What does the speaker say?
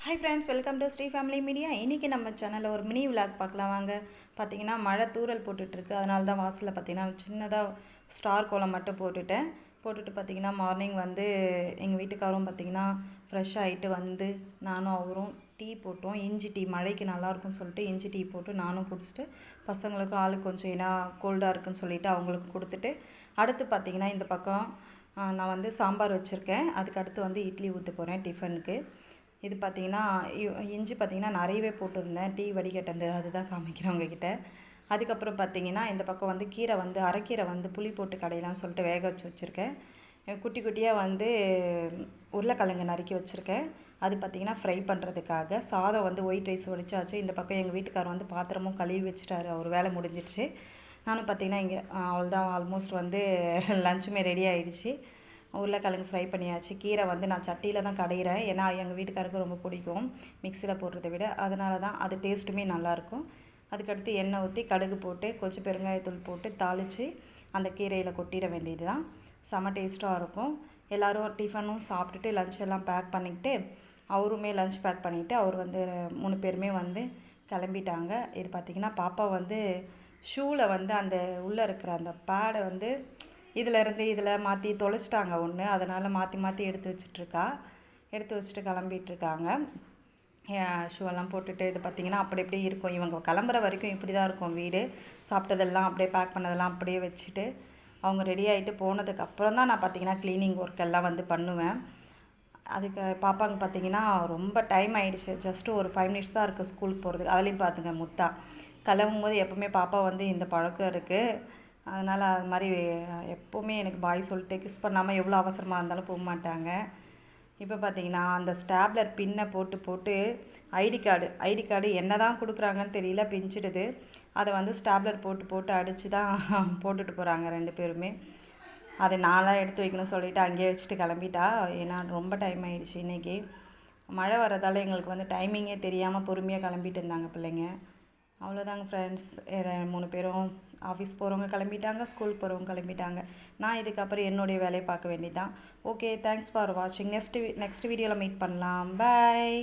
Hi friends, welcome to Shri family media. இன்றைக்கி நம்ம சேனலில் ஒரு மினி விளாக் பார்க்கலாம் வாங்க. பார்த்தீங்கன்னா மழை தூறல் போட்டுட்ருக்கு, அதனால தான் வாசலில் பார்த்தீங்கன்னா சின்னதாக ஸ்டார் கோலம் மட்டும் போட்டுட்டு பார்த்தீங்கன்னா மார்னிங் வந்து எங்கள் வீட்டுக்காரும் பார்த்தீங்கன்னா ஃப்ரெஷ் ஆகிட்டு வந்து நானும் அவரும் டீ போட்டோம். இஞ்சி டீ மழைக்கு நல்லாயிருக்கும்னு சொல்லிட்டு இஞ்சி டீ போட்டு நானும் குடிச்சிட்டு பசங்களுக்கும் ஆளுக்கு கொஞ்சம் ஏன்னா கோல்டாக இருக்குன்னு சொல்லிவிட்டு அவங்களுக்கு கொடுத்துட்டு அடுத்து பார்த்தீங்கன்னா இந்த பக்கம் நான் வந்து சாம்பார் வச்சுருக்கேன். அதுக்கு அடுத்து வந்து இட்லி ஊற்ற போகிறேன் டிஃபனுக்கு. இது பார்த்திங்கன்னா இஞ்சி பார்த்திங்கன்னா நிறையவே போட்டிருந்தேன், டீ வடிகட்டந்து அதுதான் காமிக்கிறேன் உங்ககிட்ட. அதுக்கப்புறம் பார்த்திங்கன்னா இந்த பக்கம் வந்து கீரை வந்து அரைக்கீரை வந்து புளி போட்டு கடையலான்னு சொல்லிட்டு வேக வச்சு வச்சுருக்கேன். குட்டி குட்டியாக வந்து உருளைக்கிழங்கு நறுக்கி வச்சுருக்கேன். அது பார்த்திங்கன்னா ஃப்ரை பண்ணுறதுக்காக. சாதம் வந்து ஒயிட் ரைஸ் வடிச்சாச்சு. இந்த பக்கம் எங்கள் வீட்டுக்காரர் வந்து பாத்திரமும் கழுவி வச்சுட்டாரு, அவர் வேலை முடிஞ்சிடுச்சு. நானும் பார்த்திங்கன்னா இங்கே அவ்வளோதான், ஆல்மோஸ்ட் வந்து லஞ்சுமே ரெடி ஆகிடுச்சு. உருளைக்கிழங்கு ஃப்ரை பண்ணியாச்சு. கீரை வந்து நான் சட்டியில் தான் கடையிறேன், ஏன்னா எங்கள் வீட்டுக்காருக்கு ரொம்ப பிடிக்கும் மிக்சியில் போடுறதை விட, அதனால தான் அது டேஸ்ட்டுமே நல்லாயிருக்கும். அதுக்கடுத்து எண்ணெய் ஊற்றி கடுகு போட்டு கொஞ்சம் பெருங்காயத்தூள் போட்டு தாளித்து அந்த கீரையில் கொட்டிட வேண்டியது தான். செம்ம டேஸ்ட்டாக இருக்கும். எல்லோரும் டிஃபனும் சாப்பிட்டுட்டு லஞ்ச் எல்லாம் பேக் பண்ணிக்கிட்டு அவருமே லஞ்ச் பேக் பண்ணிவிட்டு அவர் வந்து 3 பேருமே வந்து கிளம்பிட்டாங்க. இது பார்த்திங்கன்னா பாப்பா வந்து ஷூவில் வந்து அந்த உள்ளே இருக்கிற அந்த பேடை வந்து இதிலேருந்து இதில் மாற்றி தொலைச்சிட்டாங்க ஒன்று, அதனால் மாற்றி மாற்றி எடுத்து வச்சுட்டு கிளம்பிகிட்ருக்காங்க. ஷூவெல்லாம் போட்டுட்டு இது பார்த்திங்கன்னா அப்படி இப்படி இருக்கும். இவங்க கிளம்புற வரைக்கும் இப்படி தான் இருக்கும் வீடு. சாப்பிட்டதெல்லாம் அப்படியே பேக் பண்ணதெல்லாம் அப்படியே வச்சுட்டு அவங்க ரெடி ஆகிட்டு போனதுக்கப்புறம் தான் நான் பார்த்திங்கன்னா க்ளீனிங் ஒர்க் எல்லாம் வந்து பண்ணுவேன். அதுக்கு பாப்பாங்க பார்த்திங்கன்னா ரொம்ப டைம் ஆகிடுச்சு. ஜஸ்ட்டு ஒரு 5 மினிட்ஸ் தான் இருக்குது ஸ்கூலுக்கு போகிறதுக்கு. அதுலேயும் பார்த்துங்க முத்தா கிளம்பும் போது எப்போவுமே பாப்பா வந்து இந்த பழக்கம் இருக்குது. அதனால் அது மாதிரி எப்போவுமே எனக்கு பாய் சொல்லிட்டு கிஸ் பண்ணாமல் எவ்வளோ அவசரமாக இருந்தாலும் போக மாட்டாங்க. இப்போ பார்த்தீங்கன்னா அந்த ஸ்டாப்லர் பின்னை போட்டு ஐடி கார்டு என்ன தான் கொடுக்குறாங்கன்னு தெரியல, பிஞ்சிடுது. அதை வந்து ஸ்டாப்லர் போட்டு அடித்து தான் போட்டுட்டு போகிறாங்க 2 பேருமே. அதை நான்லாம் எடுத்து வைக்கணும்னு சொல்லிவிட்டு அங்கேயே வச்சுட்டு கிளம்பிட்டா. ஏன்னா ரொம்ப டைம் ஆகிடுச்சு. இன்றைக்கி மழை வர்றதால எங்களுக்கு வந்து டைமிங்கே தெரியாமல் பொறுமையாக கிளம்பிட்டு இருந்தாங்க பிள்ளைங்க. அவ்வளோதாங்க ஃப்ரெண்ட்ஸ். 3 பேரும் ஆஃபீஸ் போகிறவங்க கிளம்பிட்டாங்க, ஸ்கூல் போகிறவங்க கிளம்பிட்டாங்க. நான் இதுக்கப்புறம் என்னுடைய வேலையை பார்க்க வேண்டியதான். ஓகே, தேங்க்ஸ் ஃபார் வாட்சிங். நெக்ஸ்ட் வீடியோவில் மீட் பண்ணலாம். பாய்.